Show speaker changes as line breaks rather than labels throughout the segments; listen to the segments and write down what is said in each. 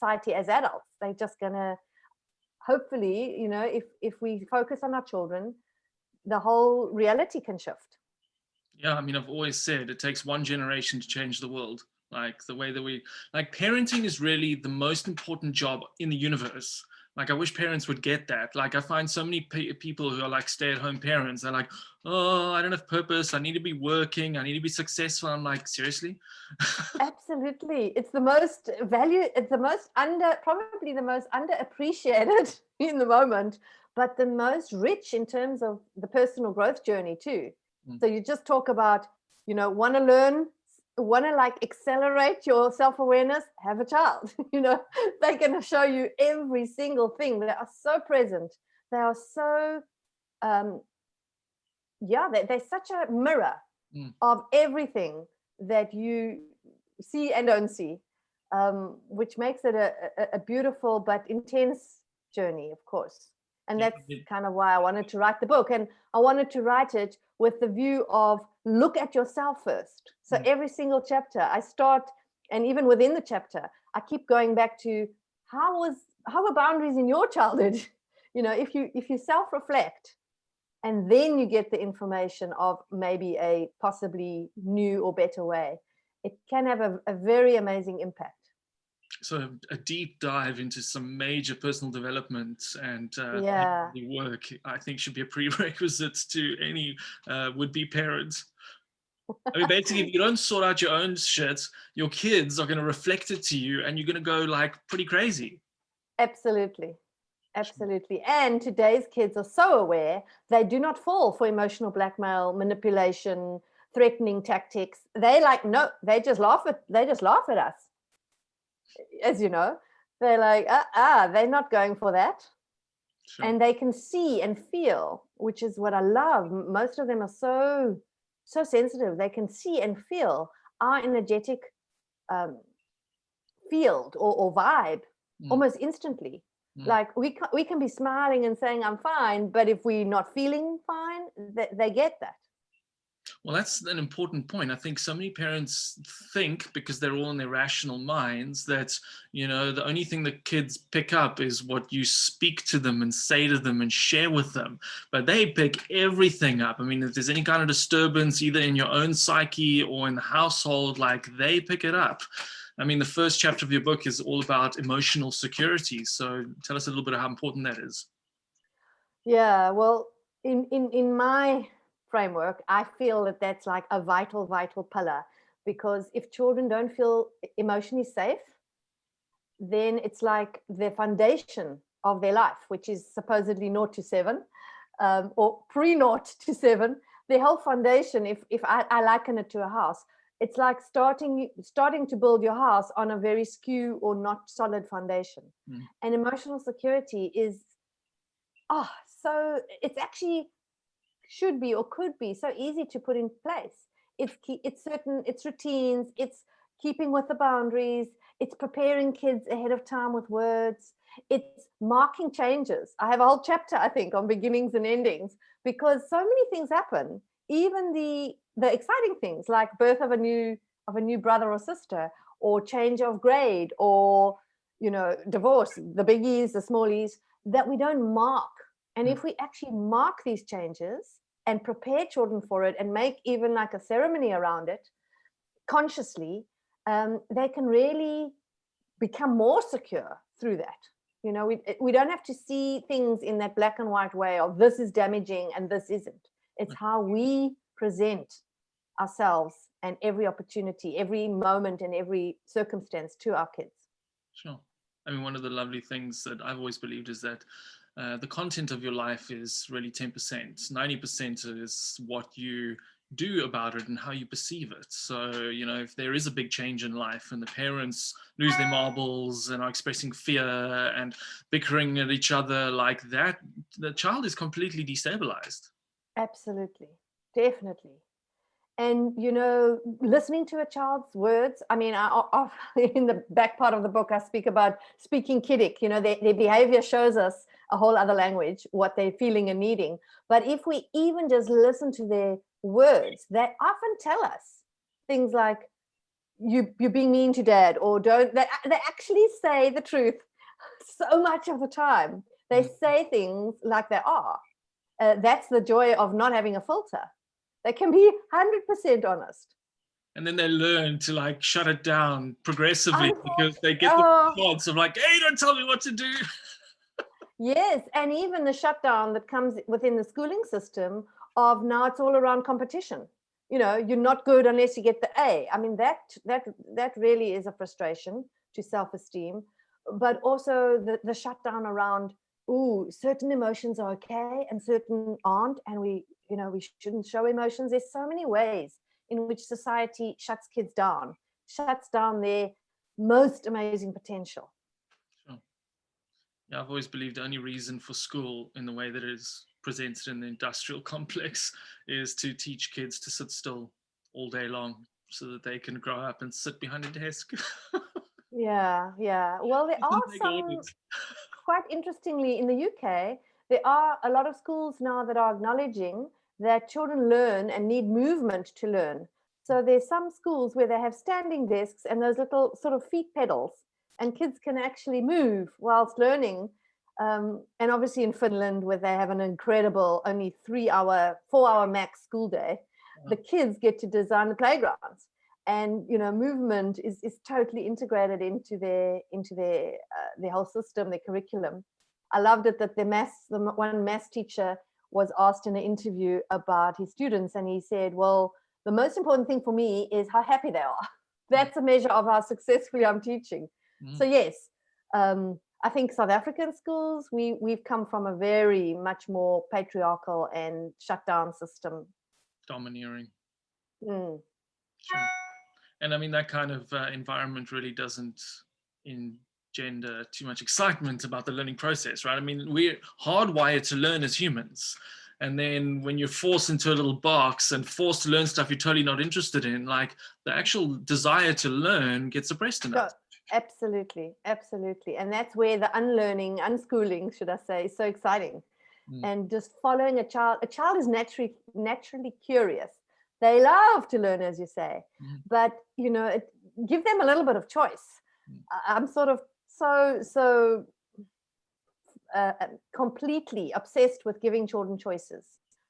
society as adults. They're just gonna, hopefully, you know, if we focus on our children, the whole reality can shift.
Yeah, I mean, I've always said it takes one generation to change the world. Like the way that parenting is really the most important job in the universe. Like, I wish parents would get that. Like, I find so many people who are like stay-at-home parents. They're like, oh, I don't have purpose. I need to be working. I need to be successful. I'm like, seriously?
Absolutely. It's the most probably the most underappreciated in the moment, but the most rich in terms of the personal growth journey too. So you just talk about, you know, want to learn, want to like accelerate your self-awareness, have a child. You know, they're going to show you every single thing. They are so present. They are so, they're such a mirror of everything that you see and don't see, which makes it a beautiful but intense journey, of course. And that's kind of why I wanted to write the book. And I wanted to write it with the view of look at yourself first. So every single chapter I start, and even within the chapter, I keep going back to how were boundaries in your childhood? You know, if you self-reflect, and then you get the information of maybe a possibly new or better way, it can have a very amazing impact.
So a deep dive into some major personal development and work, I think, should be a prerequisite to any would-be parents. I mean, basically, if you don't sort out your own shit, your kids are going to reflect it to you, and you're going to go like pretty crazy.
Absolutely. Absolutely. And today's kids are so aware, they do not fall for emotional blackmail, manipulation, threatening tactics. They like, no, they just laugh at us. As you know, they're like, they're not going for that. Sure. And they can see and feel, which is what I love. Most of them are so sensitive. They can see and feel our energetic field or vibe almost instantly. Like we can be smiling and saying I'm fine, but if we're not feeling fine, they get that.
Well, that's an important point. I think so many parents think, because they're all in their rational minds, that, you know, the only thing that kids pick up is what you speak to them and say to them and share with them. But they pick everything up. I mean, if there's any kind of disturbance, either in your own psyche or in the household, like, they pick it up. I mean, the first chapter of your book is all about emotional security. So tell us a little bit of how important that is.
Yeah, well, in my framework, I feel that that's like a vital pillar, because if children don't feel emotionally safe, then it's like the foundation of their life, which is supposedly 0 to 7, or pre-0 to 7. The whole foundation, if I liken it to a house, it's like starting to build your house on a very skew or not solid foundation. And emotional security is, so it's actually should be or could be so easy to put in place. It's routines, it's keeping with the boundaries, it's preparing kids ahead of time with words, it's marking changes. I have a whole chapter, I think, on beginnings and endings, because so many things happen, even the exciting things like birth of a new brother or sister, or change of grade, or, you know, divorce, the biggies, the smallies, that we don't mark. And if we actually mark these changes and prepare children for it and make even like a ceremony around it consciously, they can really become more secure through that. You know, we don't have to see things in that black and white way of this is damaging and this isn't. It's how we present ourselves and every opportunity, every moment and every circumstance to our kids.
Sure. I mean, one of the lovely things that I've always believed is that the content of your life is really 10%. 90% is what you do about it and how you perceive it. So, you know, if there is a big change in life and the parents lose their marbles and are expressing fear and bickering at each other like that, the child is completely destabilized.
Absolutely. Definitely. And, you know, listening to a child's words, I mean, in the back part of the book, I speak about speaking kiddic. You know, their behavior shows us a whole other language, what they're feeling and needing. But if we even just listen to their words, they often tell us things like, you're being mean to dad, or don't. They actually say the truth so much of the time. They say things like they are. That's the joy of not having a filter. They can be 100% honest.
And then they learn to like shut it down progressively because they get the response of like, hey, don't tell me what to do.
Yes, and even the shutdown that comes within the schooling system of now it's all around competition. You know, you're not good unless you get the A. I mean, that really is a frustration to self-esteem, but also the shutdown around, certain emotions are okay and certain aren't, and we shouldn't show emotions. There's so many ways in which society shuts kids down, shuts down their most amazing potential.
Sure. Yeah, I've always believed the only reason for school in the way that it is presented in the industrial complex is to teach kids to sit still all day long so that they can grow up and sit behind a desk.
Yeah. Well, there are some, quite interestingly, in the UK, there are a lot of schools now that are acknowledging that children learn and need movement to learn. So there's some schools where they have standing desks and those little sort of feet pedals, and kids can actually move whilst learning. And obviously in Finland, where they have an incredible only 4-hour max school day, the kids get to design the playgrounds. And movement is totally integrated into their whole system, their curriculum. I loved it that the one maths teacher was asked in an interview about his students, and he said, well, the most important thing for me is how happy they are. That's a measure of how successfully I'm teaching. So yes, I think South African schools, we've come from a very much more patriarchal and shut down system.
Domineering.
Sure.
And I mean, that kind of environment really doesn't engender too much excitement about the learning process, right? I mean, we're hardwired to learn as humans. And then when you're forced into a little box and forced to learn stuff you're totally not interested in, like the actual desire to learn gets suppressed in us.
Absolutely. And that's where the unschooling, should I say, is so exciting. And just following a child is naturally curious. They love to learn, as you say, but give them a little bit of choice. I'm sort of so completely obsessed with giving children choices.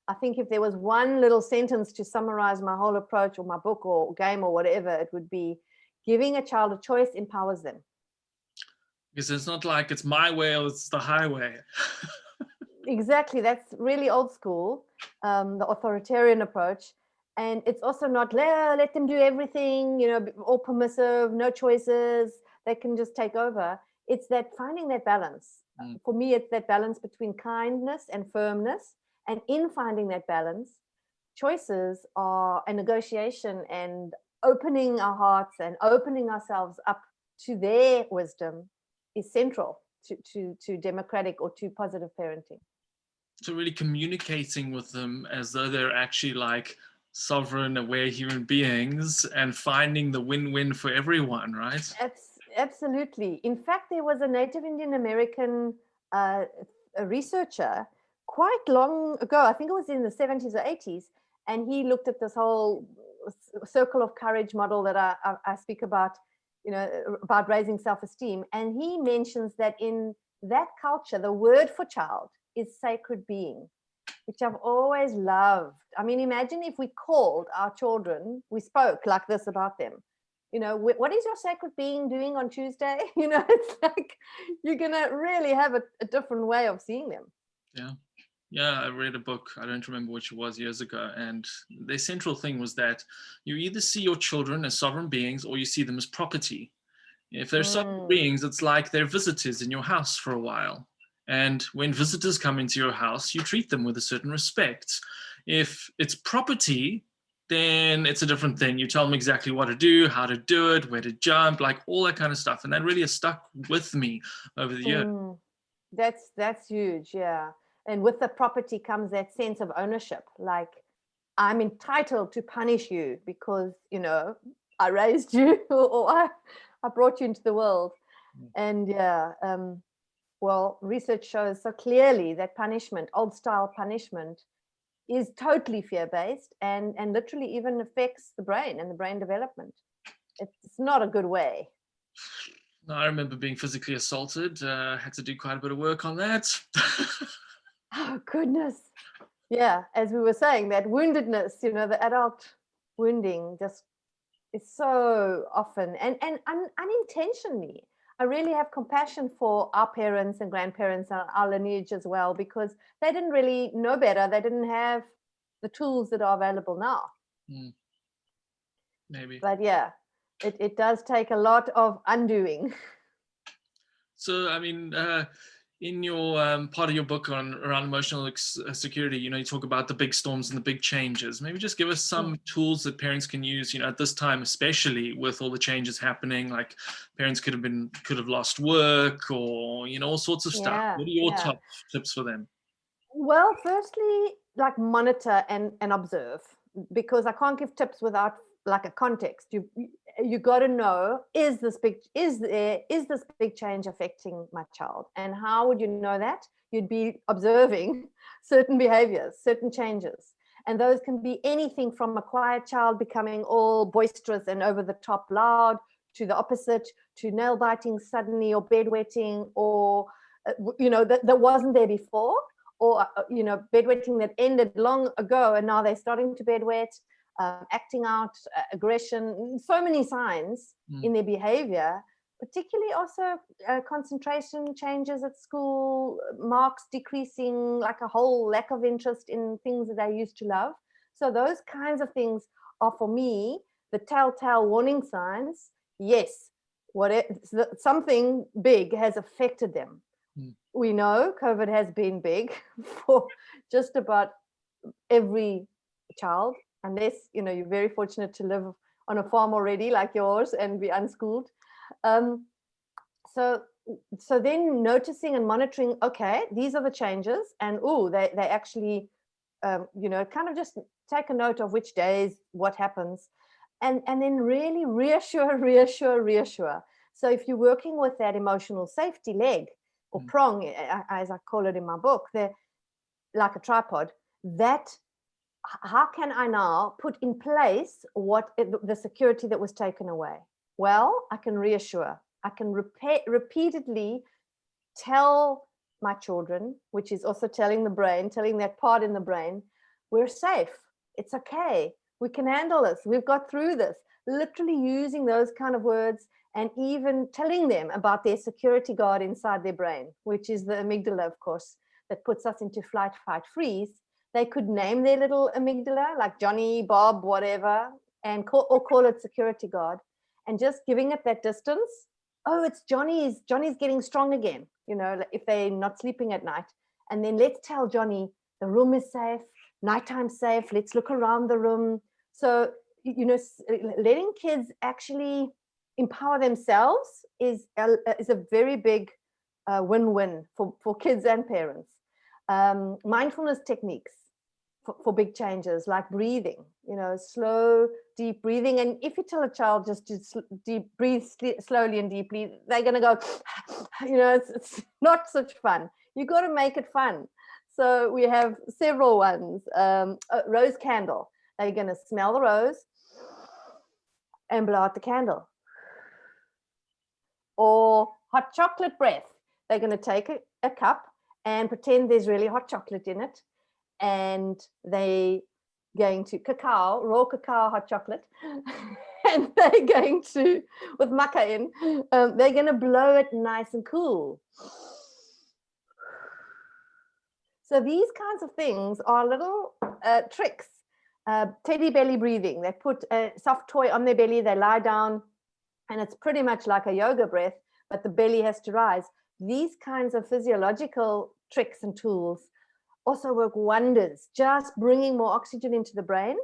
I think if there was one little sentence to summarize my whole approach or my book or game or whatever, it would be giving a child a choice empowers them.
Because it's not like it's my way or it's the highway.
Exactly. That's really old school, the authoritarian approach. And it's also not let them do everything, all permissive, no choices, they can just take over. It's that finding that balance. For me, it's that balance between kindness and firmness. And in finding that balance, choices are a negotiation, and opening our hearts and opening ourselves up to their wisdom is central to democratic or to positive parenting.
So really communicating with them as though they're actually like sovereign, aware human beings, and finding the win-win for everyone, right?
Absolutely. In fact, there was a Native Indian American a researcher quite long ago, I think it was in the 70s or 80s, and he looked at this whole circle of courage model that I speak about, about raising self-esteem. And he mentions that in that culture, the word for child is sacred being, which I've always loved. I mean, imagine if we called our children, we spoke like this about them. What is your sacred being doing on Tuesday? It's like you're going to really have a different way of seeing them.
Yeah, I read a book, I don't remember which it was, years ago, and the central thing was that you either see your children as sovereign beings or you see them as property. If they're sovereign beings, it's like they're visitors in your house for a while. And when visitors come into your house, you treat them with a certain respect. If it's property, then it's a different thing. You tell them exactly what to do, how to do it, where to jump, like all that kind of stuff. And that really has stuck with me over the years.
That's huge, yeah. And with the property comes that sense of ownership. Like, I'm entitled to punish you because, I raised you or I brought you into the world. And well, research shows so clearly that punishment, old style punishment, is totally fear-based and literally even affects the brain and the brain development. It's not a good way.
No, I remember being physically assaulted. Had to do quite a bit of work on that.
Oh, goodness. Yeah, as we were saying, that woundedness, the adult wounding just is so often and unintentionally. I really have compassion for our parents and grandparents and our lineage as well, because they didn't really know better. They didn't have the tools that are available now.
Maybe.
But yeah, it does take a lot of undoing.
So, I mean, in your part of your book around emotional security, you talk about the big storms and the big changes. Maybe just give us some tools that parents can use, at this time, especially with all the changes happening. Like parents could have lost work, or all sorts of stuff.
Yeah,
What are your
yeah.
top tips for them?
Well, firstly, like monitor and observe, because I can't give tips without like a context. You got to know, is this big change affecting my child, and how would you know that? You'd be observing certain behaviors, certain changes, and those can be anything from a quiet child becoming all boisterous and over the top loud, to the opposite, to nail biting suddenly, or bedwetting, or that wasn't there before, or bedwetting that ended long ago and now they're starting to bedwet, acting out aggression, so many signs in their behavior, particularly also concentration changes at school, marks decreasing, like a whole lack of interest in things that they used to love. So those kinds of things are, for me, the telltale warning signs. Yes, something big has affected them. We know COVID has been big for just about every child, unless you're very fortunate to live on a farm already like yours and be unschooled. So then noticing and monitoring, okay, these are the changes, and they actually kind of just take a note of which days, what happens, and then really reassure. So if you're working with that emotional safety leg, or prong, as I call it in my book, they're like a tripod. How can I now put in place the security that was taken away? Well, I can reassure. I can repeatedly tell my children, which is also telling that part in the brain, we're safe. It's okay. We can handle this. We've got through this. Literally using those kind of words, and even telling them about their security guard inside their brain, which is the amygdala, of course, that puts us into flight, fight, freeze. They could name their little amygdala, like Johnny, Bob, whatever, and call it security guard, and just giving it that distance. Oh, it's Johnny's getting strong again, if they're not sleeping at night. And then let's tell Johnny the room is safe, nighttime safe, let's look around the room. So, letting kids actually empower themselves is a very big win-win for kids and parents. Mindfulness techniques for big changes, like breathing, slow, deep breathing. And if you tell a child just to breathe slowly and deeply, they're going to go, it's not such fun. You got to make it fun. So we have several ones. A rose candle. They're going to smell the rose and blow out the candle. Or hot chocolate breath. They're going to take a cup and pretend there's really hot chocolate in it, and they going to raw cacao hot chocolate, and they're going to, with maca in, they're going to blow it nice and cool. So these kinds of things are little tricks. Teddy belly breathing. They put a soft toy on their belly, they lie down, and it's pretty much like a yoga breath, but the belly has to rise. These kinds of physiological tricks and tools also work wonders. Just bringing more oxygen into the brain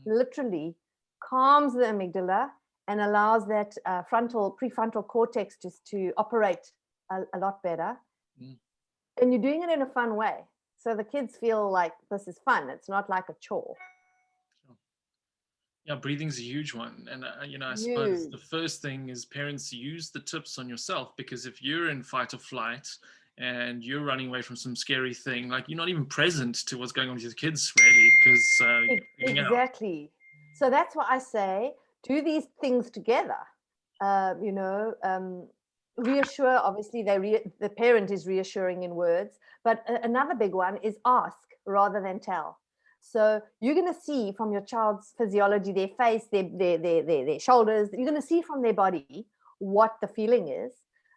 literally calms the amygdala and allows that prefrontal cortex just to operate a lot better. And you're doing it in a fun way. So the kids feel like this is fun. It's not like a chore.
Yeah, breathing's a huge one. And, I suppose the first thing is parents use the tips on yourself, because if you're in fight or flight and you're running away from some scary thing, like you're not even present to what's going on with your kids, really, because
exactly. So that's why I say, do these things together. Reassure, obviously the parent is reassuring in words, but another big one is ask rather than tell. So you're going to see from your child's physiology, their face, their shoulders, you're going to see from their body what the feeling is.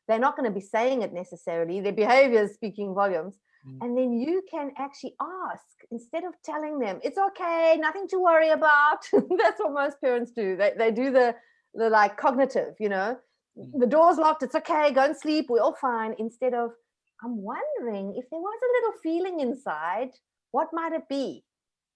They're not going to be saying it necessarily. Their behavior is speaking volumes. And then you can actually ask instead of telling them, it's okay, nothing to worry about. That's what most parents do. They do the like cognitive, the door's locked, it's okay, go and sleep, we're all fine. Instead of, I'm wondering if there was a little feeling inside, what might it be?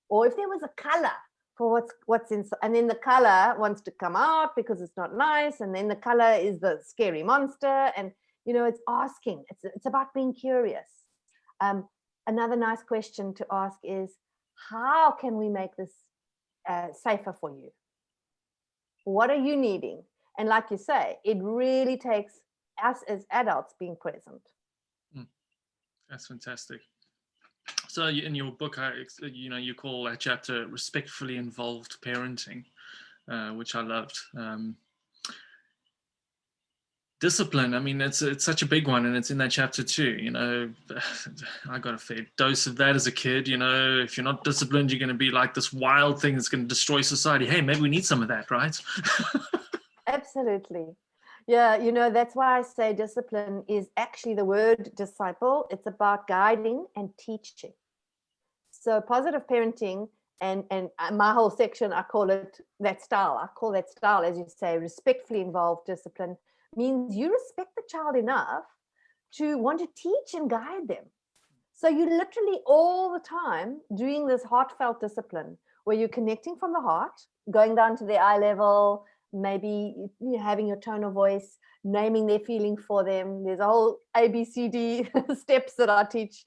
Or if there was a color for what's inside, and then the color wants to come out because it's not nice, and then the color is the scary monster. And it's asking, it's about being curious. Another nice question to ask is, how can we make this safer for you? What are you needing? And like you say, it really takes us as adults being present.
That's fantastic. So in your book, you call that chapter "Respectfully Involved Parenting," which I loved. Discipline, I mean, it's such a big one, and it's in that chapter too. I got a fair dose of that as a kid. If you're not disciplined, you're going to be like this wild thing that's going to destroy society. Hey, maybe we need some of that, right?
Absolutely. Yeah, that's why I say discipline is actually the word disciple. It's about guiding and teaching. So positive parenting and my whole section, I call it that style. I call that style, as you say, respectfully involved discipline, means you respect the child enough to want to teach and guide them. So you're literally all the time doing this heartfelt discipline where you're connecting from the heart, going down to the eye level, maybe having your tone of voice, naming their feeling for them. There's a whole ABCD steps that I teach.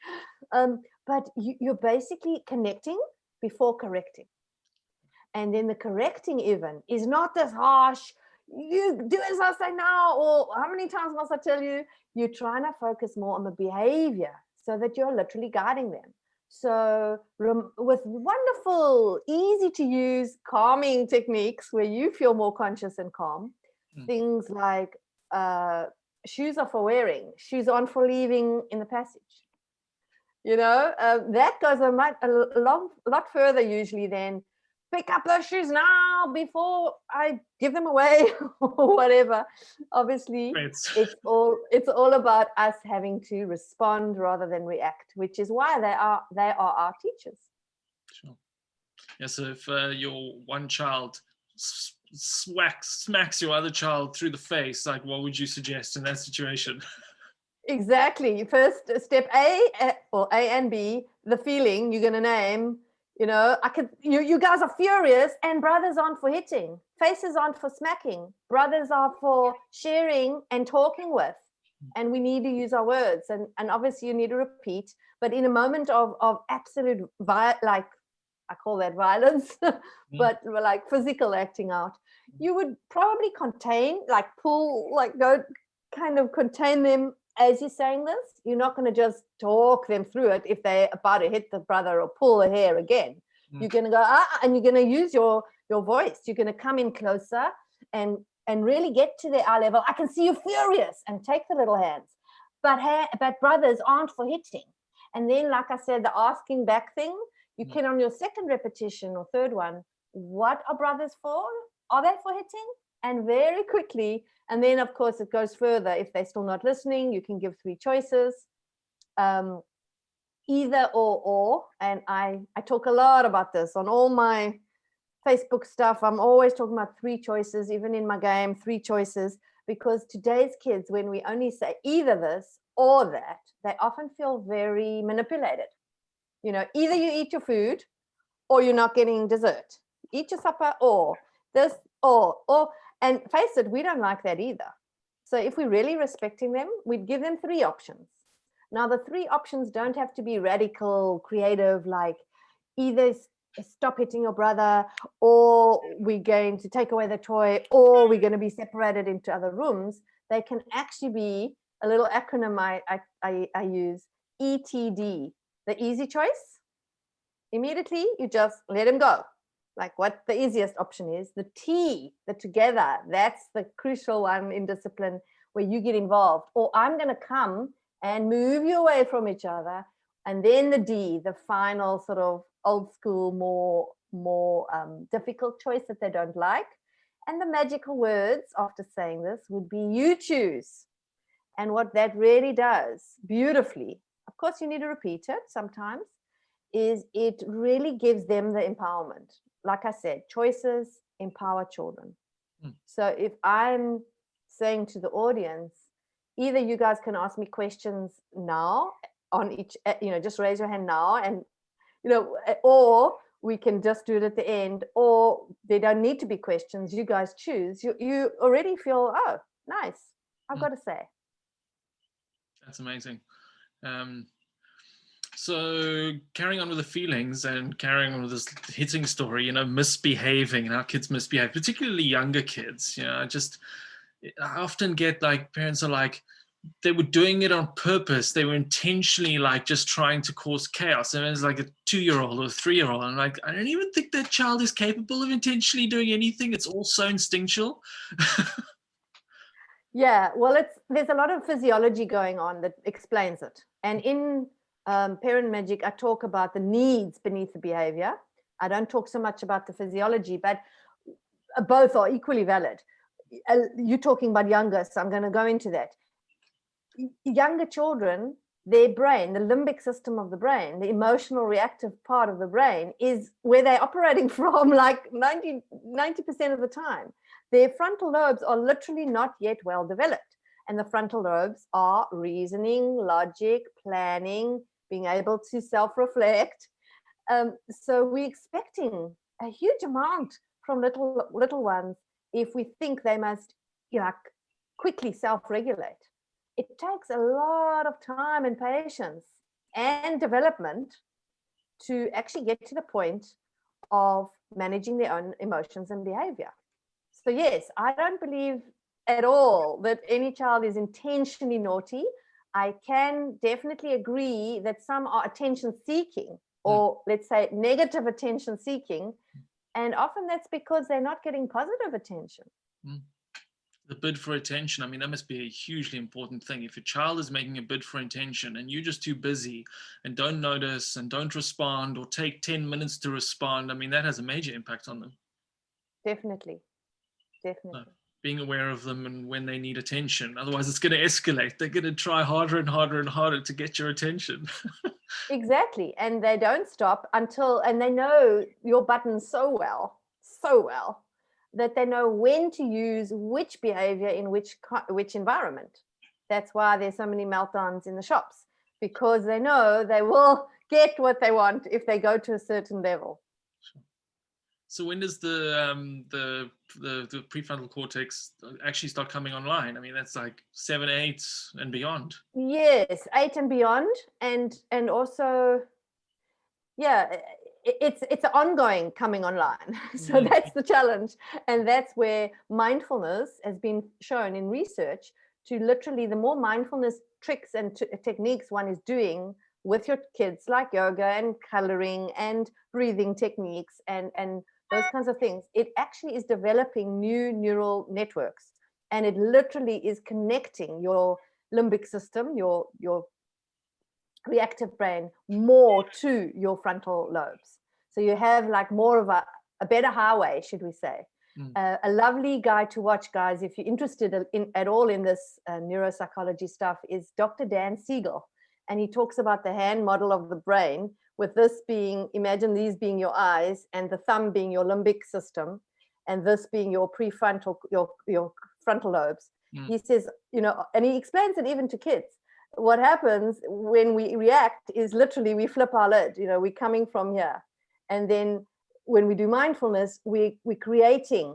But you're basically connecting before correcting. And then the correcting even is not this harsh, you do as I say now, or how many times must I tell you? You're trying to focus more on the behavior so that you're literally guiding them. So with wonderful, easy to use calming techniques where you feel more conscious and calm, things like shoes are for wearing, shoes on for leaving in the passage. That goes a lot further usually than pick up those shoes now before I give them away or whatever. Obviously, it's all about us having to respond rather than react, which is why they are our teachers.
Sure. Yeah. So if your one child smacks your other child through the face, like what would you suggest in that situation?
Exactly. First step A and B, the feeling you're going to name. You guys are furious, and brothers aren't for hitting. Faces aren't for smacking. Brothers are for sharing and talking with. And we need to use our words. And obviously you need to repeat. But in a moment of absolute, like I call that violence, but like physical acting out, you would probably contain, like pull, like go kind of contain them. As you're saying this, you're not going to just talk them through it if they're about to hit the brother or pull the hair again. You're going to go, and you're going to use your voice. You're going to come in closer and really get to their eye level. I can see you furious, and take the little hands. But brothers aren't for hitting. And then, like I said, the asking back thing, you can on your second repetition or third one, what are brothers for? Are they for hitting? And very quickly, and then of course it goes further. If they're still not listening, you can give 3 choices, either or. And I talk a lot about this on all my Facebook stuff. I'm always talking about 3 choices, even in my game, 3 choices, because today's kids, when we only say either this or that, they often feel very manipulated. Either you eat your food or you're not getting dessert. Eat your supper or this or. And face it, we don't like that either. So if we're really respecting them, we'd give them 3 options. Now, the 3 options don't have to be radical, creative, like either stop hitting your brother, or we're going to take away the toy, or we're going to be separated into other rooms. They can actually be a little acronym I use, ETD, the easy choice. Immediately, you just let him go. like what the easiest option is. The T, the together, that's the crucial one in discipline where you get involved. Or I'm going to come and move you away from each other. And then the D, the final sort of old school, more difficult choice that they don't like. And the magical words after saying this would be you choose. And what that really does beautifully, of course, you need to repeat it sometimes, is it really gives them the empowerment. Like I said, choices empower children. So if I'm saying to the audience, either you guys can ask me questions now on each, just raise your hand now, and, or we can just do it at the end, or they don't need to be questions. You guys choose. You already feel, oh, nice, I've got to say.
That's amazing. So carrying on with the feelings and carrying on with this hitting story, misbehaving and how kids misbehave, particularly younger kids. I often get like parents are like, they were doing it on purpose. They were intentionally like just trying to cause chaos. And it's like a 2-year-old or a 3-year-old. I'm like, I don't even think that child is capable of intentionally doing anything. It's all so instinctual.
Yeah, well, there's a lot of physiology going on that explains it. And in ParentMagic, I talk about the needs beneath the behavior. I don't talk so much about the physiology, but both are equally valid. You're talking about younger, so I'm going to go into that. Younger children, their brain, the limbic system of the brain, the emotional reactive part of the brain is where they're operating from like 90% of the time. Their frontal lobes are literally not yet well developed. And the frontal lobes are reasoning, logic, planning, being able to self-reflect. So we're expecting a huge amount from little ones if we think they must quickly self-regulate. It takes a lot of time and patience and development to actually get to the point of managing their own emotions and behavior. So yes, I don't believe at all that any child is intentionally naughty. I can definitely agree that some are attention seeking, or let's say negative attention seeking. And often that's because they're not getting positive attention.
The bid for attention, I mean, that must be a hugely important thing. If your child is making a bid for attention and you're just too busy and don't notice and don't respond or take 10 minutes to respond, I mean, that has a major impact on them.
Definitely.
Being aware of them and when they need attention. Otherwise, it's going to escalate. They're going to try harder and harder and harder to get your attention.
Exactly. And they don't stop until, and they know your buttons so well, that they know when to use which behavior in which environment. That's why there's so many meltdowns in the shops, because they know they will get what they want if they go to a certain level.
So when does the prefrontal cortex actually start coming online? I mean, that's like 7, 8 and beyond.
Yes, 8 and beyond, and also, yeah, it's an ongoing coming online. So that's the challenge, and that's where mindfulness has been shown in research to literally, the more mindfulness tricks and techniques one is doing with your kids, like yoga and coloring and breathing techniques and those kinds of things, it actually is developing new neural networks, and it literally is connecting your limbic system, your reactive brain, more to your frontal lobes. So you have like more of a better highway, should we say. A lovely guy to watch, guys, if you're interested at all in this neuropsychology stuff, is Dr. Dan Siegel. And he talks about the hand model of the brain, with this being, imagine these being your eyes and the thumb being your limbic system, and this being your prefrontal, your frontal lobes. He says, and he explains it even to kids. What happens when we react is literally we flip our lid, we're coming from here. And then when we do mindfulness, we're creating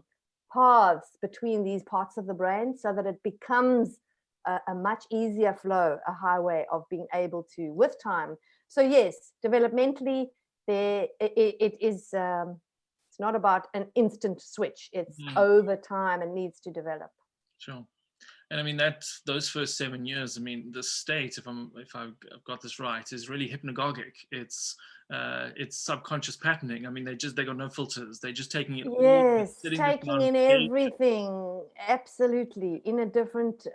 paths between these parts of the brain so that it becomes a much easier flow, a highway of being able to, with time. So yes, developmentally, it is, it's not about an instant switch. It's over time and needs to develop.
Sure. And I mean, those first 7 years, I mean, the state, if I've got this right, is really hypnagogic. It's subconscious patterning. I mean, they got no filters. They're just taking it all,
Yes,
sitting this
taking
down,
in everything, absolutely, in a different,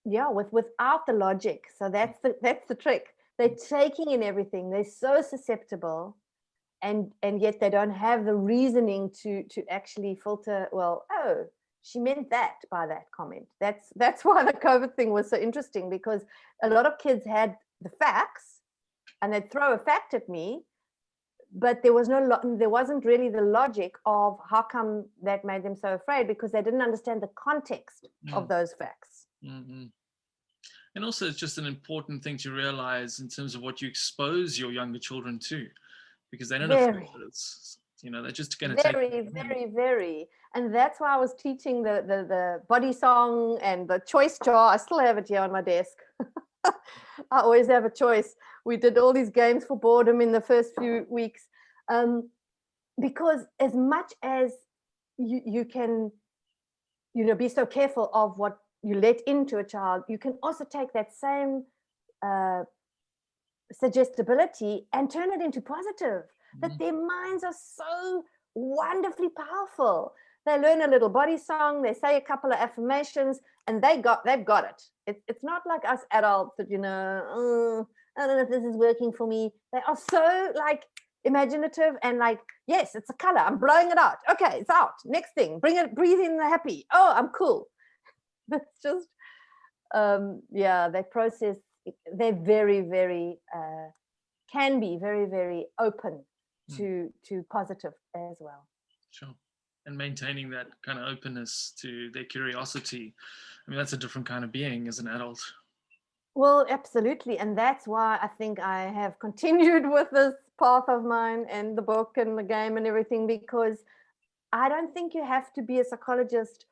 without the logic. So that's the trick. They're taking in everything. They're so susceptible, and yet they don't have the reasoning to actually filter. Well, oh, she meant that by that comment. That's why the COVID thing was so interesting, because a lot of kids had the facts, and they'd throw a fact at me, but there wasn't really the logic of how come that made them so afraid, because they didn't understand the context of those facts.
Mm-hmm. And also, it's just an important thing to realize in terms of what you expose your younger children to, because they don't know filters. They're just going to take
very. And that's why I was teaching the body song and the choice jar. I still have it here on my desk. I always have a choice. We did all these games for boredom in the first few weeks, because as much as you can, be so careful of what you let into a child, you can also take that same suggestibility and turn it into positive. That their minds are so wonderfully powerful. They learn a little body song, they say a couple of affirmations, and they've got it. It's not like us adults that, I don't know if this is working for me. They are so imaginative and yes, it's a color. I'm blowing it out. Okay, it's out. Next thing, breathe in the happy. Oh, I'm cool. That's just, they process. They're very, very, can be very, very open to positive as well.
Sure. And maintaining that kind of openness to their curiosity. I mean, that's a different kind of being as an adult.
Well, absolutely. And that's why I think I have continued with this path of mine and the book and the game and everything, because I don't think you have to be a psychologist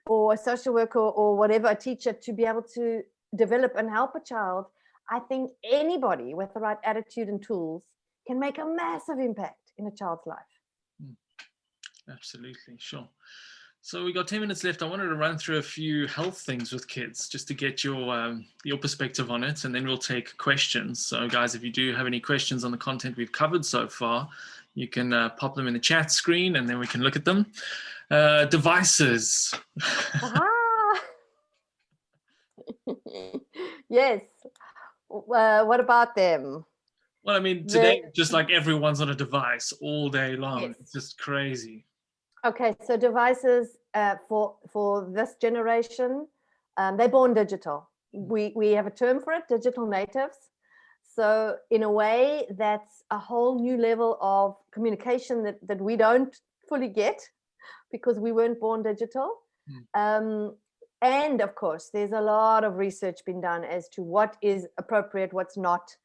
or a social worker or whatever, a teacher, to be able to develop and help a child. I think anybody with the right attitude and tools can make a massive impact in a child's life.
Absolutely, sure. So we got 10 minutes left. I wanted to run through a few health things with kids just to get your perspective on it, and then we'll take questions. So guys, if you do have any questions on the content we've covered so far, you can pop them in the chat screen and then we can look at them. Devices.
Yes. What about them?
Well, I mean, today, just like everyone's on a device all day long. Yes. It's just crazy.
Okay, so devices for this generation, they're born digital. We have a term for it, digital natives. So in a way, that's a whole new level of communication that we don't fully get because we weren't born digital. And of course, there's a lot of research been done as to what is appropriate, what's not.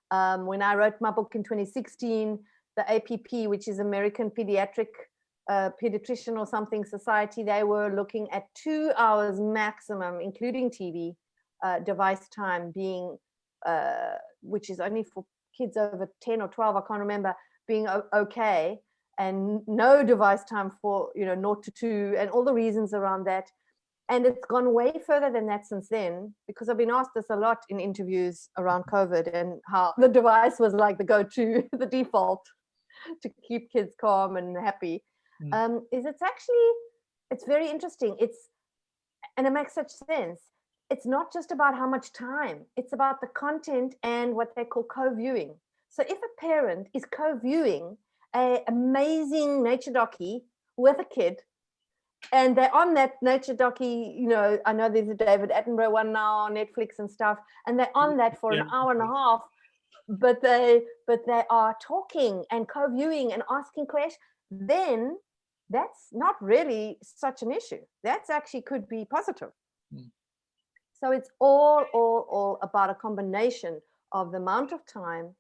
When I wrote my book in 2016, the APP, which is American Pediatrician or something Society, they were looking at 2 hours maximum, including TV, device time being, which is only for kids over 10 or 12, I can't remember, being okay, and no device time for 0 to 2, and all the reasons around that. And it's gone way further than that since then, because I've been asked this a lot in interviews around COVID and how the device was like the go-to, the default to keep kids calm and happy. It's very interesting. And it makes such sense. It's not just about how much time, it's about the content and what they call co-viewing. So if a parent is co-viewing an amazing nature docu with a kid, and they're on that nature docu, I know there's a David Attenborough one now on Netflix and stuff, and they're on that for an hour and a half, but they are talking and co-viewing and asking questions, then that's not really such an issue. That's actually could be positive. So it's all about a combination of the amount of time,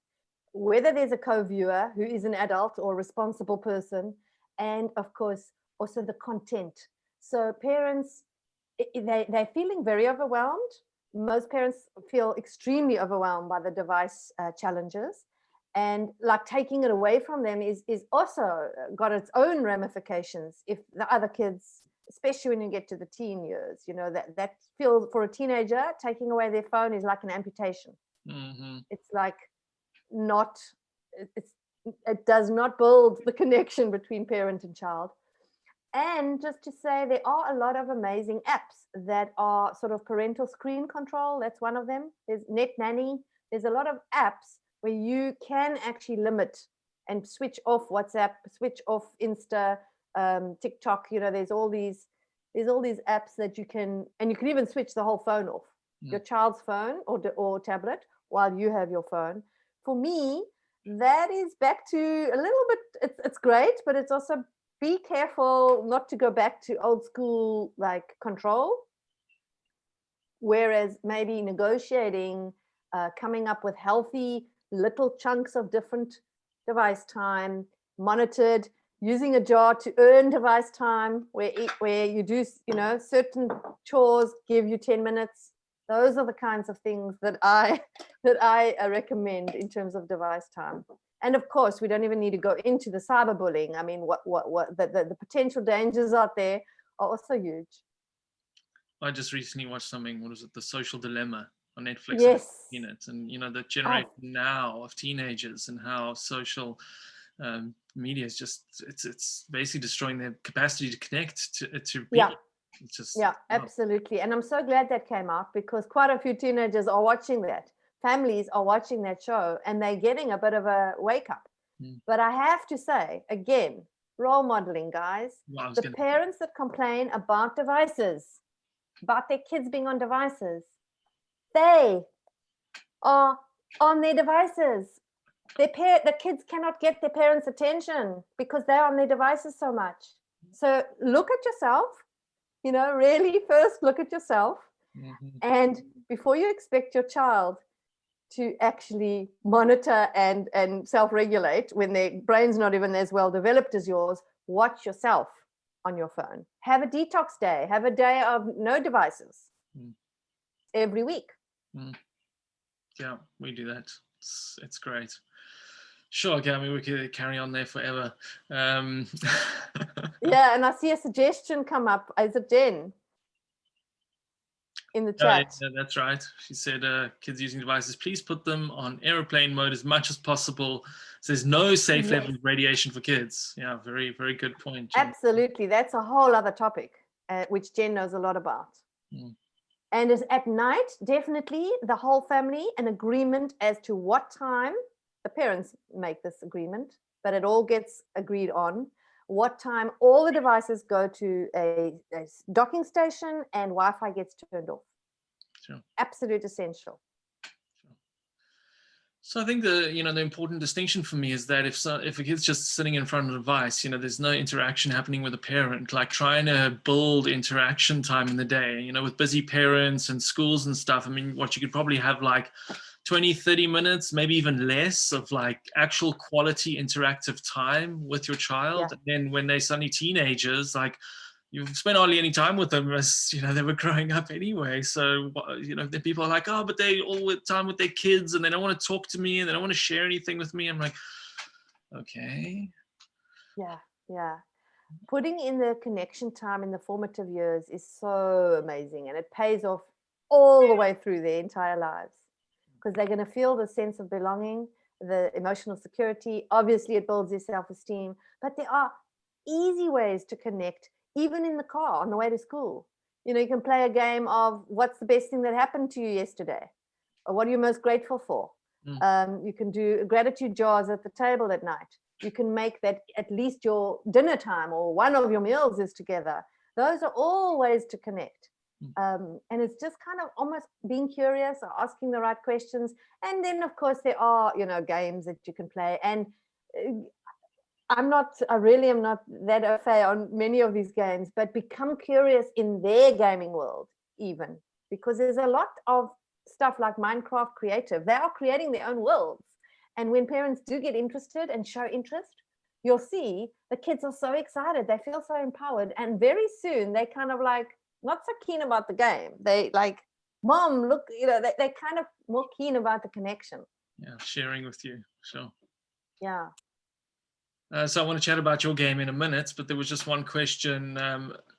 whether there's a co-viewer who is an adult or a responsible person, and of course, also the content. So parents, they're feeling very overwhelmed. Most parents feel extremely overwhelmed by the device challenges. And like taking it away from them is also got its own ramifications if the other kids especially when you get to the teen years, that feels, for a teenager, taking away their phone is like an amputation. It's like not, it does not build the connection between parent and child. And just to say, there are a lot of amazing apps that are sort of parental screen control. That's one of them. There's Net Nanny. There's a lot of apps where you can actually limit and switch off WhatsApp, switch off Insta, TikTok. There's all these apps that you can, and you can even switch the whole phone off, your child's phone or tablet, while you have your phone. For me, that is back to a little bit, it's great, but it's also, be careful not to go back to old school like control. Whereas maybe negotiating, coming up with healthy little chunks of different device time, monitored, using a jar to earn device time, where you do, certain chores give you 10 minutes. Those are the kinds of things that I recommend in terms of device time. And of course, we don't even need to go into the cyberbullying. I mean, what the potential dangers out there are also huge.
I just recently watched something. What was it? The Social Dilemma on Netflix.
Yes.
And the generation now of teenagers and how social media is just it's basically destroying their capacity to connect to people.
Yeah.
It's just,
absolutely. And I'm so glad that came out, because quite a few teenagers are watching that. Families are watching that show, and they're getting a bit of a wake up. But I have to say, again, role modeling, guys. The parents that complain about devices, about their kids being on devices, they are on their devices. The kids cannot get their parents' attention because they're on their devices so much. So look at yourself, really first look at yourself. And before you expect your child to actually monitor and self-regulate when their brain's not even as well developed as yours, watch yourself on your phone. Have a detox day. Have a day of no devices every week.
Yeah, we do that. It's great. Sure, okay, I mean, we could carry on there forever.
Yeah, and I see a suggestion come up. Is it Jen? In the chat.
Yeah, that's right. She said, kids using devices, please put them on airplane mode as much as possible. So there's no safe level of radiation for kids. Yeah, very, very good point, Jen.
Absolutely. That's a whole other topic, which Jen knows a lot about. And is at night, definitely the whole family, an agreement as to what time. The parents make this agreement, but it all gets agreed on. What time all the devices go to a docking station and Wi-Fi gets turned off.
Sure.
Absolute essential.
Sure. So I think the important distinction for me is that if a kid's just sitting in front of a device, there's no interaction happening with a parent, like trying to build interaction time in the day, with busy parents and schools and stuff. I mean, what you could probably have like 20, 30 minutes, maybe even less of like actual quality interactive time with your child. And then when they're suddenly teenagers, like you've spent hardly any time with them as, they were growing up anyway. So, the people are like, oh, but they all with time with their kids and they don't want to talk to me and they don't want to share anything with me. I'm like, okay.
Yeah. Putting in the connection time in the formative years is so amazing, and it pays off all the way through their entire lives, because they're going to feel the sense of belonging, the emotional security. Obviously, it builds their self-esteem, but there are easy ways to connect, even in the car on the way to school. You can play a game of what's the best thing that happened to you yesterday, or what are you most grateful for? You can do gratitude jars at the table at night. You can make that at least your dinner time, or one of your meals is together. Those are all ways to connect. And it's just kind of almost being curious or asking the right questions. And then, of course, there are, games that you can play. And I really am not that au fait on many of these games, but become curious in their gaming world even, because there's a lot of stuff like Minecraft Creative. They are creating their own worlds. And when parents do get interested and show interest, you'll see the kids are so excited. They feel so empowered. And very soon they kind of like, not so keen about the game. They like, Mom, look, they're kind of more keen about the connection.
Yeah, sharing with you. Sure.
Yeah.
So I want to chat about your game in a minute, but there was just one question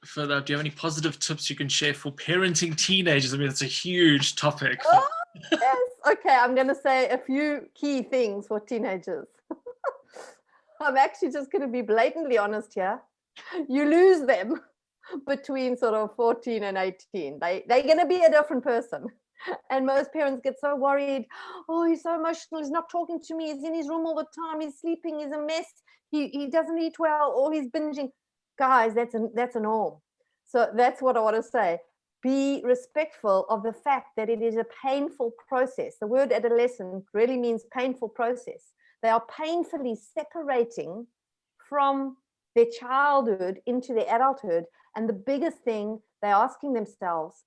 further up. Do you have any positive tips you can share for parenting teenagers? I mean, it's a huge topic.
Oh, yes. Okay, I'm going to say a few key things for teenagers. I'm actually just going to be blatantly honest here. You lose them between sort of 14 and 18. They're going to be a different person. And most parents get so worried. Oh, he's so emotional. He's not talking to me. He's in his room all the time. He's sleeping. He's a mess. He doesn't eat well, or he's binging. Guys, that's a norm. So that's what I want to say. Be respectful of the fact that it is a painful process. The word adolescent really means painful process. They are painfully separating from their childhood into their adulthood. And the biggest thing they're asking themselves,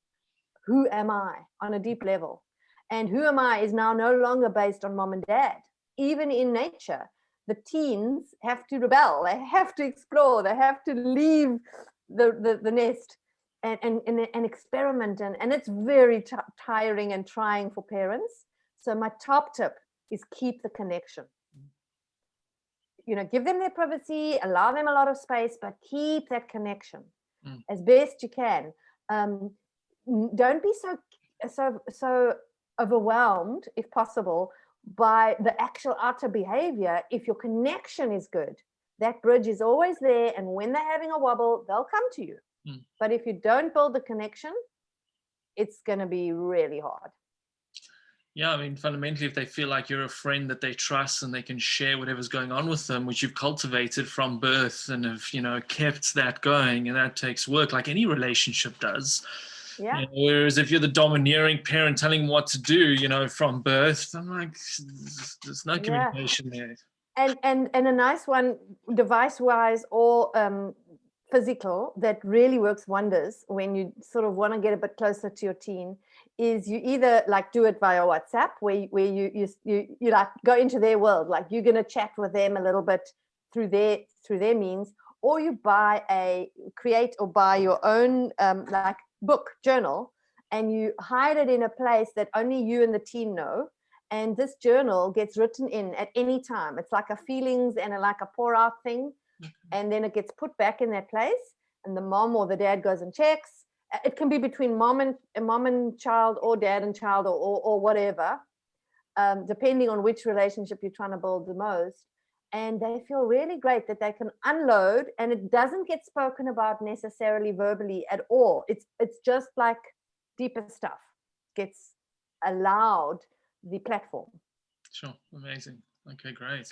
who am I, on a deep level? And who am I is now no longer based on mom and dad. Even in nature, the teens have to rebel. They have to explore. They have to leave the nest and experiment. And it's very tiring and trying for parents. So my top tip is keep the connection. Give them their privacy, allow them a lot of space, but keep that connection as best you can. Don't be so overwhelmed, if possible, by the actual outer behavior. If your connection is good, that bridge is always there, and when they're having a wobble, they'll come to you. But if you don't build the connection, it's going to be really hard.
Yeah, I mean, fundamentally, if they feel like you're a friend that they trust and they can share whatever's going on with them, which you've cultivated from birth and have, kept that going, and that takes work like any relationship does.
Yeah.
Whereas if you're the domineering parent telling them what to do, from birth, I'm like, there's no communication there.
And a nice one, device-wise or physical, that really works wonders when you sort of want to get a bit closer to your teen, is you either like do it via WhatsApp, where you like go into their world, like you're going to chat with them a little bit through their means, or you create or buy your own like book journal, and you hide it in a place that only you and the teen know. And this journal gets written in at any time. It's like a feelings and like a pour out thing. And then it gets put back in that place, and the mom or the dad goes and checks. It can be between mom and child, or dad and child, or whatever, depending on which relationship you're trying to build the most. And they feel really great that they can unload, and it doesn't get spoken about necessarily verbally at all. It's just like deeper stuff gets allowed the platform.
Sure. Amazing. Okay, great.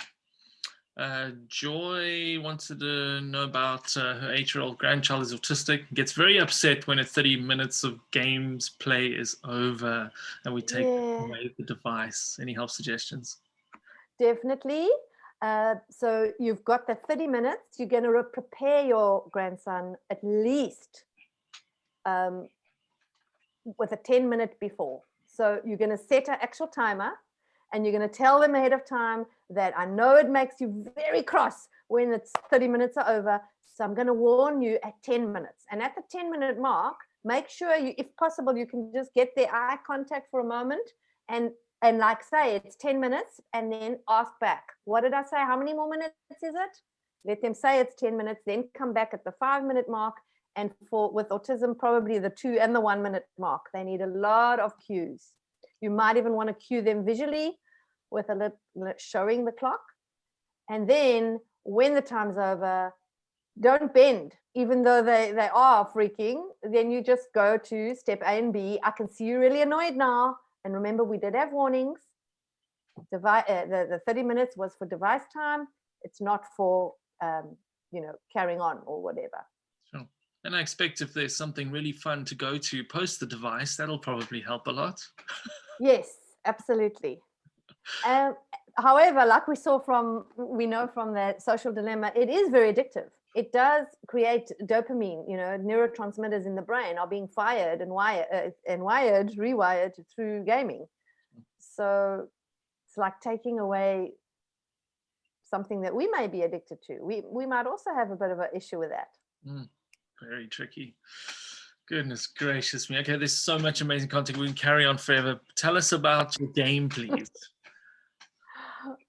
Joy wanted to know about her 8-year-old grandchild is autistic, gets very upset when 30 minutes of games play is over and we take away the device. Any help suggestions?
Definitely. So you've got the 30 minutes. You're going to prepare your grandson at least with a 10-minute before. So you're going to set an actual timer, and you're going to tell them ahead of time that I know it makes you very cross when it's 30 minutes are over. So I'm going to warn you at 10 minutes. And at the 10-minute mark, make sure you, if possible, you can just get their eye contact for a moment and like say it's 10 minutes, and then ask back, what did I say? How many more minutes is it? Let them say it's 10 minutes, then come back at the 5-minute mark. And with autism, probably the 2 and the 1-minute mark. They need a lot of cues. You might even want to cue them visually with a little showing the clock. And then when the time's over, don't bend, even though they are freaking. Then you just go to step A and B. I can see you're really annoyed now. And remember, we did have warnings. The 30 minutes was for device time. It's not for, carrying on or whatever.
Sure. And I expect if there's something really fun to go to post the device, that'll probably help a lot.
Yes, absolutely. However, like we know from the social dilemma, it is very addictive. It does create dopamine, neurotransmitters in the brain are being fired and rewired through gaming. So it's like taking away something that we may be addicted to. We might also have a bit of an issue with that.
Very tricky. Goodness gracious me. Okay, there's so much amazing content. We can carry on forever. Tell us about your game, please.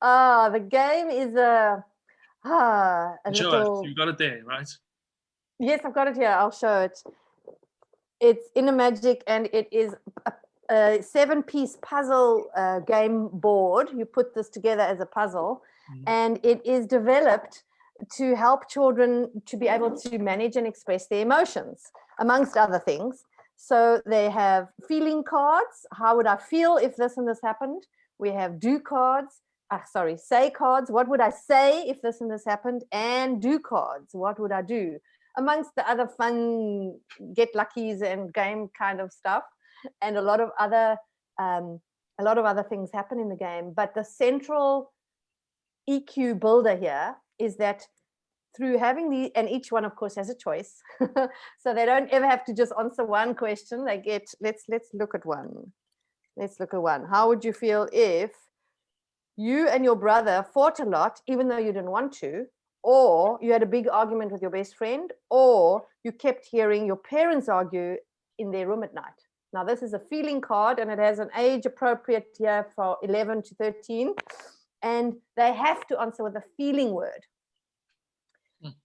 The game is a
Show us.
little.
You've got it there, right?
Yes, I've got it here. I'll show it. It's InnerMagic, and it is a 7-piece puzzle game board. You put this together as a puzzle, and it is developed to help children to be able to manage and express their emotions, amongst other things. So they have feeling cards. How would I feel if this and this happened? We have do cards. Say cards. What would I say if this and this happened? And do cards. What would I do? Amongst the other fun get luckies and game kind of stuff, and a lot of other things happen in the game. But the central EQ builder here is that through having and each one of course has a choice, so they don't ever have to just answer one question. They get, let's look at one. How would you feel if you and your brother fought a lot even though you didn't want to, or you had a big argument with your best friend, or you kept hearing your parents argue in their room at night? Now, this is a feeling card, and it has an age appropriate here for 11 to 13. And they have to answer with a feeling word.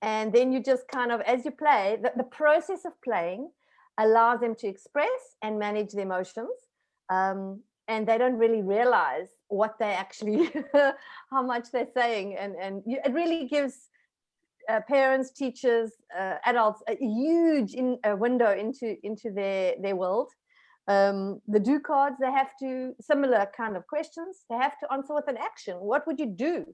And then you just kind of, as you play, the process of playing allows them to express and manage the emotions. And they don't really realize what they actually, how much they're saying. And it really gives parents, teachers, adults a huge window into their world. The do cards, they have to, similar kind of questions, they have to answer with an action. What would you do?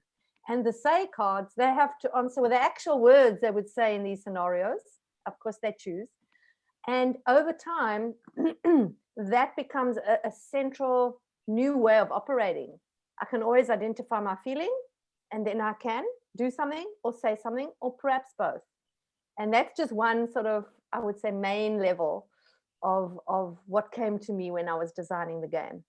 And the say cards, they have to answer with the actual words they would say in these scenarios. Of course, they choose. And over time, that becomes a central new way of operating. I can always identify my feeling, and then I can do something or say something, or perhaps both. And that's just one sort of, I would say, main level of what came to me when I was designing the game.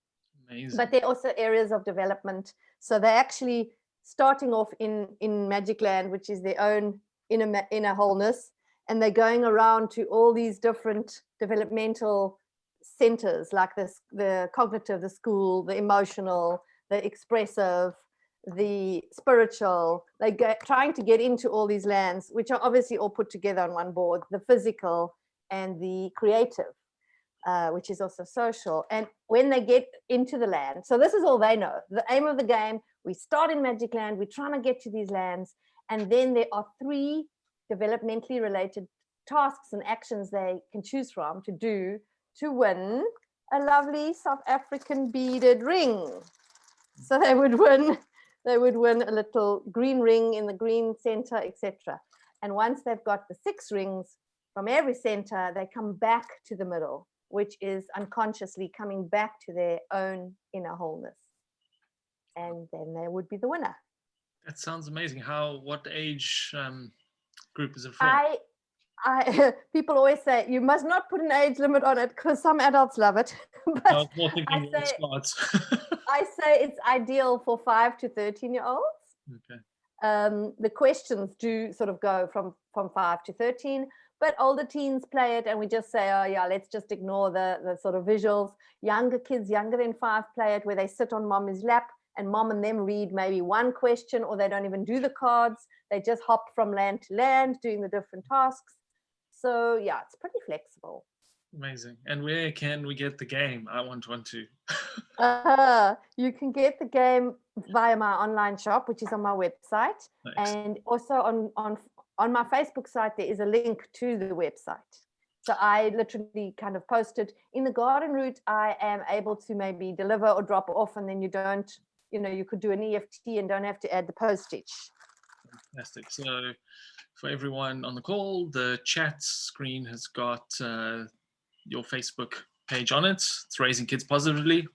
Amazing.
But there are also areas of development. So they're actually starting off in Magic Land, which is their own inner wholeness, and they're going around to all these different developmental centers, like this, the cognitive, the school, the emotional, the expressive, the spiritual. They trying to get into all these lands, which are obviously all put together on one board, the physical and the creative, which is also social. And when they get into the land, so this is all they know. The aim of the game, we start in Magic Land, we're trying to get to these lands, and then there are 3 developmentally related tasks and actions they can choose from to do to win a lovely South African beaded ring. So they would win a little green ring in the green center, etc. And once they've got the 6 rings from every center, they come back to the middle, which is unconsciously coming back to their own inner wholeness. And then they would be the winner.
That sounds amazing. What age group is it from?
People always say you must not put an age limit on it because some adults love it. But
I was more thinking
I say it's ideal for 5 to 13-year-olds.
Okay.
The questions do sort of go from 5 to 13, but older teens play it, and we just say, oh yeah, let's just ignore the sort of visuals. Younger kids, younger than 5, play it where they sit on mommy's lap and mom and them read maybe one question, or they don't even do the cards. They just hop from land to land doing the different tasks. So yeah, it's pretty flexible.
Amazing. And where can we get the game? I want one too.
You can get the game via my online shop, which is on my website. Nice. And also on my Facebook site, there is a link to the website. So I literally kind of posted in the garden route, I am able to maybe deliver or drop off, and then you don't, you could do an EFT and don't have to add the postage.
Fantastic. So for everyone on the call, the chat screen has got your Facebook page on it. It's Raising Kids Positively,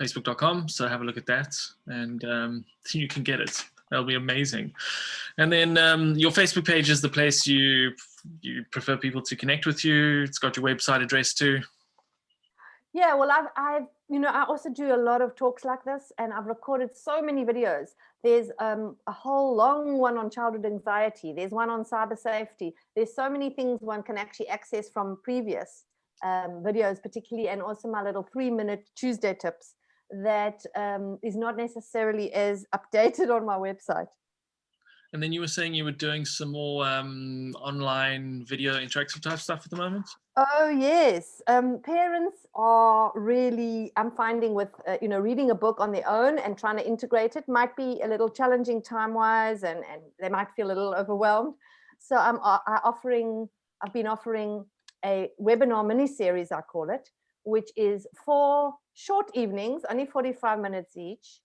facebook.com. So have a look at that, and you can get it. That'll be amazing. And then your Facebook page is the place you prefer people to connect with you. It's got your website address too.
Yeah, well, I also do a lot of talks like this, and I've recorded so many videos. There's a whole long one on childhood anxiety. There's one on cyber safety. There's so many things one can actually access from previous videos, particularly, and also my little 3-minute Tuesday tips that is not necessarily as updated on my website.
And then you were saying you were doing some more online video interactive type stuff at the moment?
Oh, yes. Parents are really, I'm finding with, reading a book on their own and trying to integrate it might be a little challenging time-wise, and they might feel a little overwhelmed. So I've been offering a webinar mini-series, I call it, which is 4 short evenings, only 45 minutes each.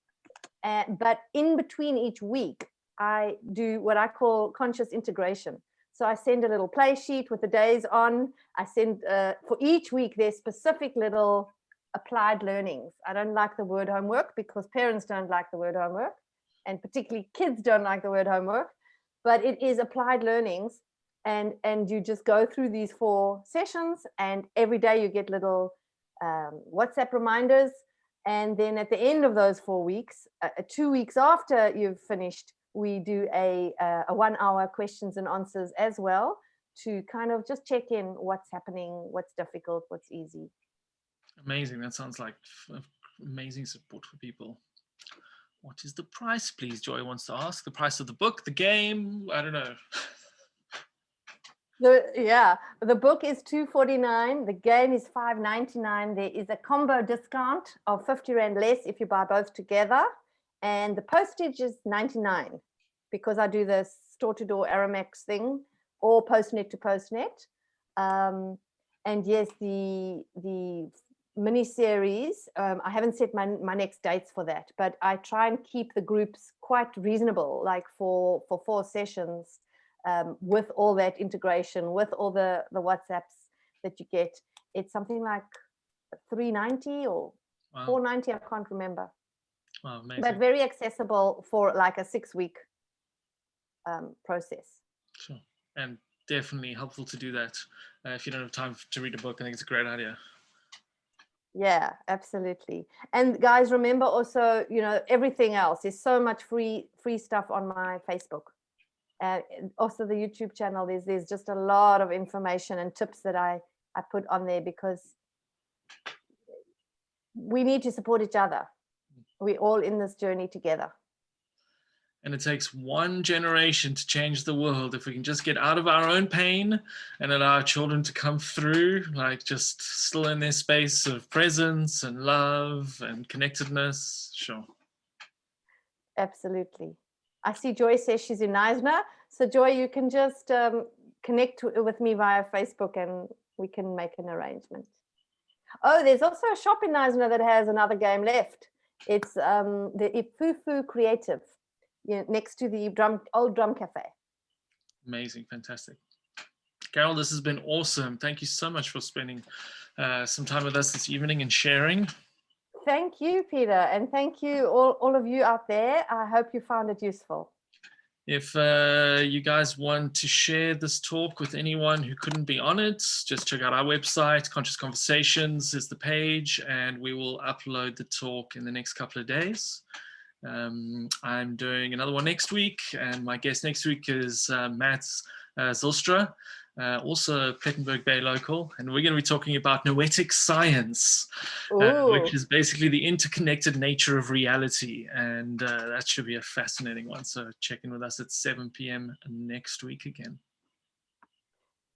But in between each week, I do what I call conscious integration. So I send a little play sheet with the days on. I send, for each week, there's specific little applied learnings. I don't like the word homework because parents don't like the word homework, and particularly kids don't like the word homework, but it is applied learnings. And you just go through these 4 sessions, and every day you get little WhatsApp reminders. And then at the end of those 4 weeks, 2 weeks after you've finished, we do a 1-hour questions and answers as well, to kind of just check in what's happening, what's difficult, what's easy.
Amazing. That sounds like amazing support for people. What is the price, please? Joy wants to ask. The price of the book, the game, I don't know.
The book is $249. The game is $599. There is a combo discount of 50 Rand less if you buy both together. And the postage is 99 because I do the store-to-door Aramex thing, or postnet to postnet. And yes, the mini-series, I haven't set my next dates for that, but I try and keep the groups quite reasonable, like for 4 sessions, with all that integration, with all the WhatsApps that you get. It's something like $390 or
Wow.
$490, I can't remember.
Wow, amazing.
But very accessible for like a 6-week process.
Sure. And definitely helpful to do that. If you don't have time to read a book, I think it's a great idea.
Yeah, absolutely. And guys, remember also, everything else. There's so much free stuff on my Facebook. Also the YouTube channel, there's just a lot of information and tips that I put on there, because we need to support each other. We're all in this journey together.
And it takes one generation to change the world. If we can just get out of our own pain and allow our children to come through, like just still in their space of presence and love and connectedness. Sure.
Absolutely. I see Joy says she's in Knysna. So Joy, you can just connect with me via Facebook and we can make an arrangement. Oh, there's also a shop in Knysna that has another game left. It's the Ifufu Creative, next to the old drum cafe.
Amazing, fantastic. Carol, this has been awesome. Thank you so much for spending some time with us this evening and sharing.
Thank you, Peter, and thank you all of you out there. I hope you found it useful.
If you guys want to share this talk with anyone who couldn't be on it, just check out our website. Conscious Conversations is the page, and we will upload the talk in the next couple of days. I'm doing another one next week, and my guest next week is Matt Zylstra, also Plettenberg Bay local, and we're going to be talking about noetic science, which is basically the interconnected nature of reality, and that should be a fascinating one. So check in with us at 7 p.m. next week again.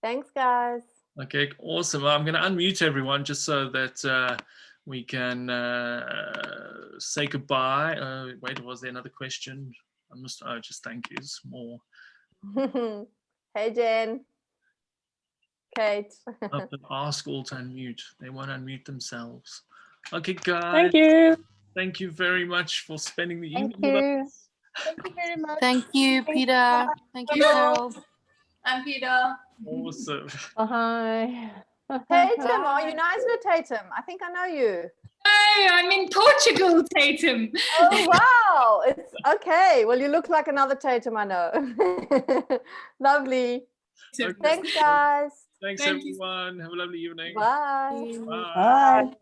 Thanks, guys.
Okay, awesome. I'm going to unmute everyone just so that we can say goodbye. Wait, was there another question? Just thank yous more.
Hey, Jen. Kate.
Ask all to unmute. They won't unmute themselves. Okay, guys.
Thank you.
Thank you very much for spending the evening
Thank you.
with us.
Thank you very much.
Thank you, Peter. Thank you, Carol.
I'm Peter.
Awesome.
Oh, hi.
Tatum, are you Knysna Tatum? I think I know you.
Hey, I'm in Portugal, Tatum.
Oh, wow. It's okay. Well, you look like another Tatum I know. Lovely.
Okay.
Thanks, guys.
Thanks,
Thank you.
everyone. Have a lovely evening.
Bye.
Bye.
Bye.